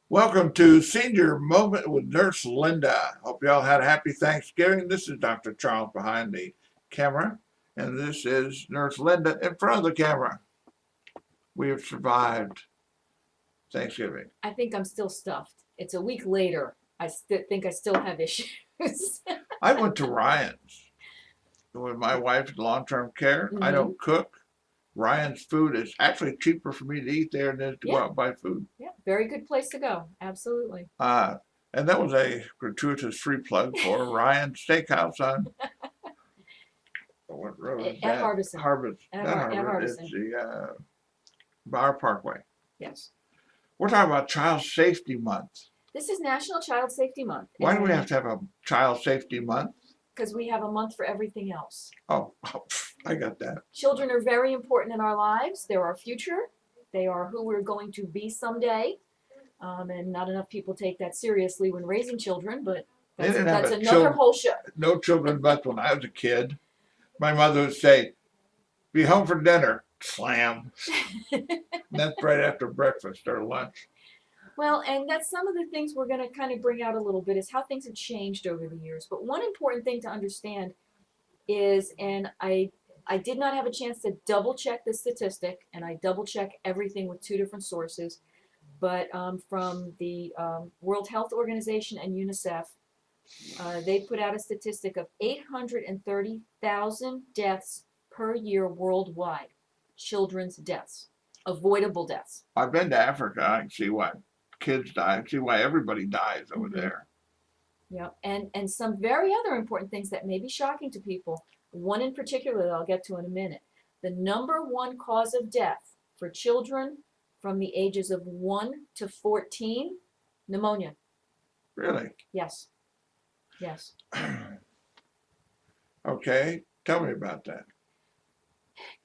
Welcome to Senior Moment with Nurse Linda. Hope you all had a happy Thanksgiving. This is Dr. Charles behind the camera, and this is Nurse Linda in front of the camera. We have survived Thanksgiving. I think I'm still stuffed. It's a week later. Think I still have issues. I went to Ryan's with my wife in long-term care. I Hmm. don't cook. Ryan's food is actually cheaper for me to eat there than it is to go Yeah, out and buy food. yeah, very good place to go. Absolutely. Uh, and that was a gratuitous free plug for Ryan's Steakhouse on what road is At that? Harbison. Harvard. Not At Harvard. It's Harbison. the Bar Parkway. Yes. We're talking about Child Safety Month. This is National Child Safety Month, Why do we have and to have a Child Safety Month? because we have a month for everything else. Oh, I got that. Children are very important in our lives. They're our future. They are who we're going to be someday. And not enough people take that seriously when raising children, but They that's didn't have that's a another whole show. no children month when I was a kid. My mother would say, "Be home for dinner." Slam. And that's right after breakfast or lunch. Well, and that's some of the things we're going to kind of bring out a little bit is how things have changed over the years. But one important thing to understand is, and I did not have a chance to double check the statistic, and I double check everything with two different sources, but from the World Health Organization and UNICEF, they put out a statistic of 830,000 deaths per year worldwide, children's deaths, avoidable deaths. I've been to Africa. I can see why kids die. I can see why everybody dies over Mm-hmm. there. Yeah, and some very other important things that may be shocking to people. One in particular that I'll get to in a minute. The number one cause of death for children from the ages of 1 to 14, pneumonia. Really? Yes, yes. Okay. Tell me about that.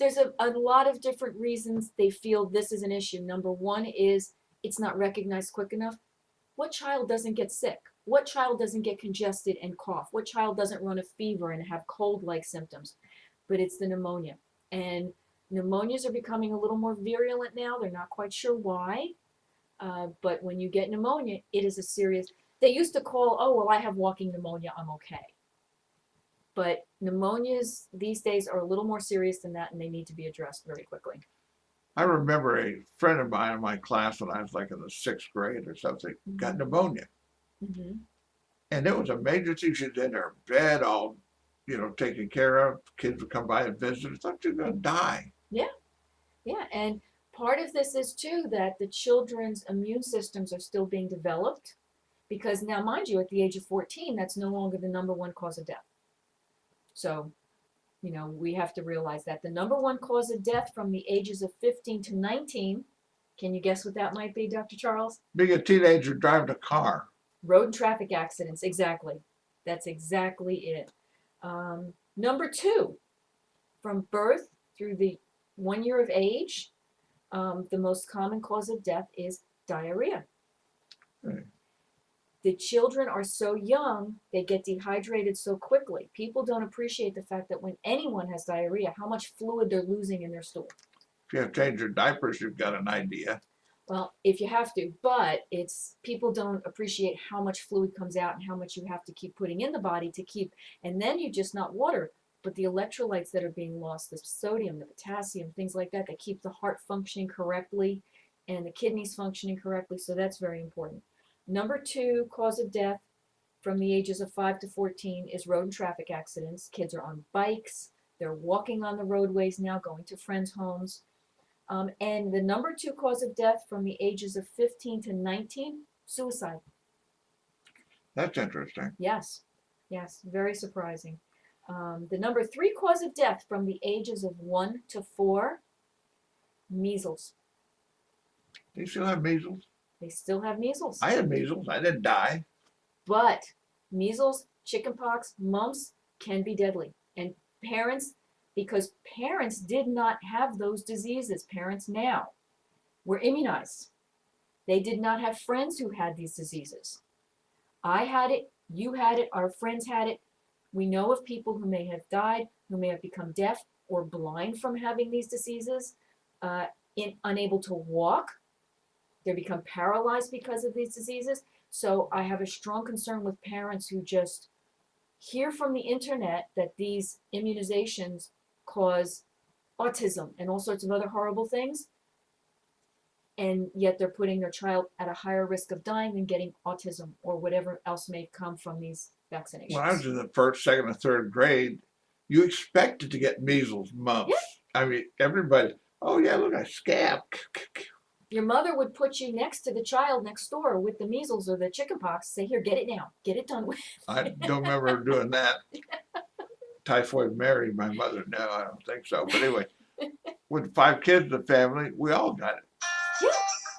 There's a lot of different reasons they feel this is an issue. Number one is it's not recognized quick enough. What child doesn't get sick? What child doesn't get congested and cough? What child doesn't run a fever and have cold-like symptoms? But it's the pneumonia. And pneumonias are becoming a little more virulent now. They're not quite sure why. But when you get pneumonia, it is a serious. They used to call, oh, well, I have walking pneumonia, I'm okay. But pneumonias these days are a little more serious than that, and they need to be addressed very quickly. I remember a friend of mine in my class when I was like in the sixth grade or something got Mm-hmm. pneumonia. Mm-hmm. And it was a major thing. She was in her bed all, taken care of. Kids would come by and visit. I thought you were going to die. Yeah, yeah. And part of this is too that the children's immune systems are still being developed because now, mind you, at the age of 14, that's no longer the number one cause of death. So, we have to realize that the number one cause of death from the ages of 15 to 19, can you guess what that might be, Dr. Charles? Being a teenager driving a car. Road and traffic accidents, exactly. That's exactly it. Number two, from birth through the 1 year of age, the most common cause of death is diarrhea. Right. The children are so young, they get dehydrated so quickly. People don't appreciate the fact that when anyone has diarrhea, how much fluid they're losing in their stool. If you have to change your diapers, you've got an idea. Well, if you have to, but it's people don't appreciate how much fluid comes out and how much you have to keep putting in the body to keep, and then you just not water, but the electrolytes that are being lost, the sodium, the potassium, things like that, that keep the heart functioning correctly and the kidneys functioning correctly. So that's very important. Number two cause of death from the ages of 5 to 14 is road and traffic accidents. Kids are on bikes, they're walking on the roadways now, going to friends' homes. And the number two cause of death from the ages of 15 to 19, suicide. That's interesting. Yes, yes, very surprising. The number three cause of death from the ages of 1 to 4, measles. Do you still have measles? They still have measles. I had measles. I didn't die. But measles, chickenpox, mumps can be deadly. And parents, because parents did not have those diseases, parents now were immunized. They did not have friends who had these diseases. I had it, you had it, our friends had it. We know of people who may have died, who may have become deaf or blind from having these diseases, unable to walk. They become paralyzed because of these diseases. So I have a strong concern with parents who just hear from the internet that these immunizations cause autism and all sorts of other horrible things, and yet they're putting their child at a higher risk of dying than getting autism or whatever else may come from these vaccinations. When I was in the first, second, and third grade, you expected to get measles, mumps. Yeah. I mean, everybody, oh yeah, look, I scab. Your mother would put you next to the child next door with the measles or the chickenpox, say, here, get it now, get it done with. I don't remember her doing that. Typhoid Mary, my mother, no, I don't think so. But anyway, with 5 kids in the family, we all got it.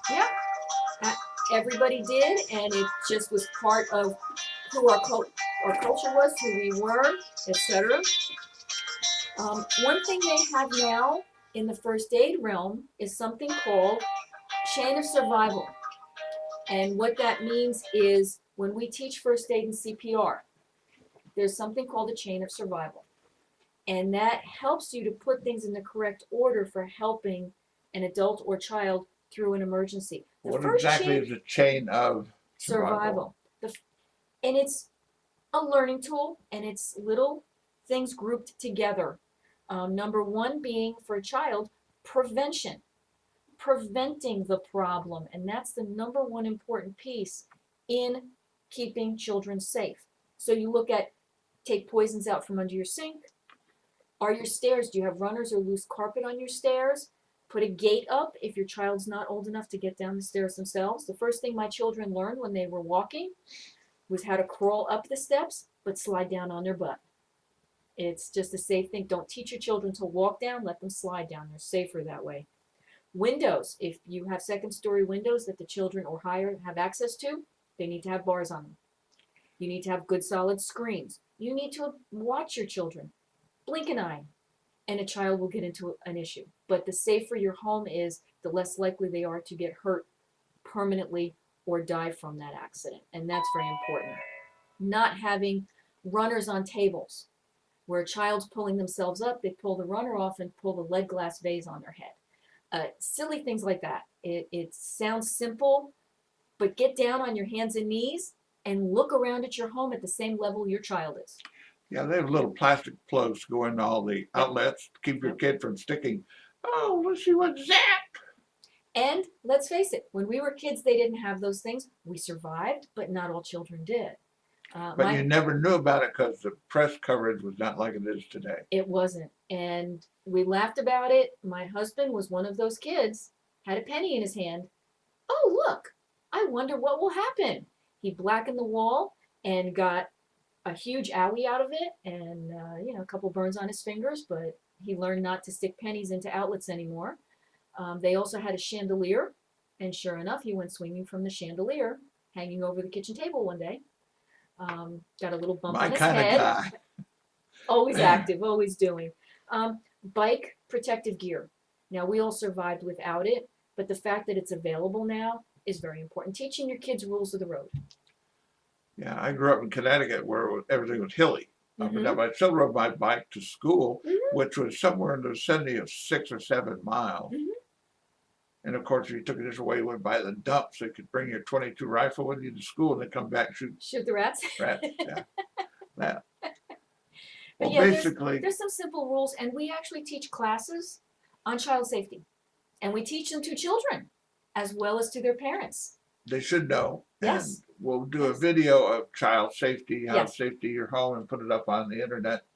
Yeah. Everybody did, and it just was part of who our culture was, who we were, etc. One thing they have now in the first aid realm is something called chain of survival. And what that means is when we teach first aid and CPR, there's something called a chain of survival. And that helps you to put things in the correct order for helping an adult or child through an emergency. The What first exactly chain- is a chain of survival. And it's a learning tool, and it's little things grouped together. Number one being for a child, prevention, preventing the problem. And that's the number one important piece in keeping children safe. So you look at take poisons out from under your sink. Are your stairs, do you have runners or loose carpet on your stairs? Put a gate up if your child's not old enough to get down the stairs themselves. The first thing my children learned when they were walking was how to crawl up the steps, but slide down on their butt. It's just a safe thing. Don't teach your children to walk down, let them slide down. They're safer that way. Windows, if you have second-story windows that the children or higher have access to, they need to have bars on them. You need to have good solid screens. You need to watch your children. Blink an eye, and a child will get into an issue. But the safer your home is, the less likely they are to get hurt permanently or die from that accident. And that's very important. Not having runners on tables where a child's pulling themselves up, they pull the runner off and pull the lead glass vase on their head. Silly things like that. It sounds simple, but get down on your hands and knees and look around at your home at the same level your child is. Yeah, they have little plastic plugs to go into all the outlets to keep your kid from sticking. Oh, let's see what's that. And let's face it, when we were kids, they didn't have those things. We survived, but not all children did. But you never knew about it because the press coverage was not like it is today. It wasn't. And we laughed about it. My husband was one of those kids, had a penny in his hand. Oh, look, I wonder what will happen. He blackened the wall and got a huge owie out of it and, a couple burns on his fingers, but he learned not to stick pennies into outlets anymore. They also had a chandelier, and sure enough, he went swinging from the chandelier, hanging over the kitchen table one day. Got a little bump My on his kind head. of guy. Always active, always doing. Bike protective gear. Now, we all survived without it, but the fact that it's available now is very important. Teaching your kids rules of the road. Yeah, I grew up in Connecticut where everything was hilly. Mhm. But I still rode my bike to school, Mhm. which was somewhere in the vicinity of 6 or 7 miles. Mhm. And of course, if you took it this way, you went by the dump, so you could bring your .22 rifle with you to school and then come back and shoot Shoot the rats. rats. Yeah. Well, But yeah, basically, there's some simple rules, and we actually teach classes on child safety. And we teach them to children as well as to their parents. they should know. Yes. And we'll do a Yes. video of child safety, how to Yes. safety your home, and put it up on the internet.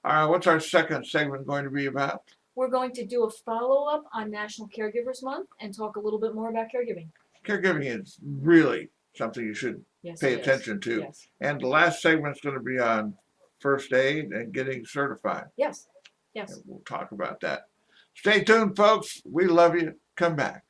All right, what's our second segment going to be about? We're going to do a follow-up on National Caregivers Month and talk a little bit more about caregiving. Caregiving is really something you should Yes, pay it is. attention to. Yes. And the last segment's going to be on first aid and getting certified. Yes. Yes. And we'll talk about that. Stay tuned, folks. We love you. Come back.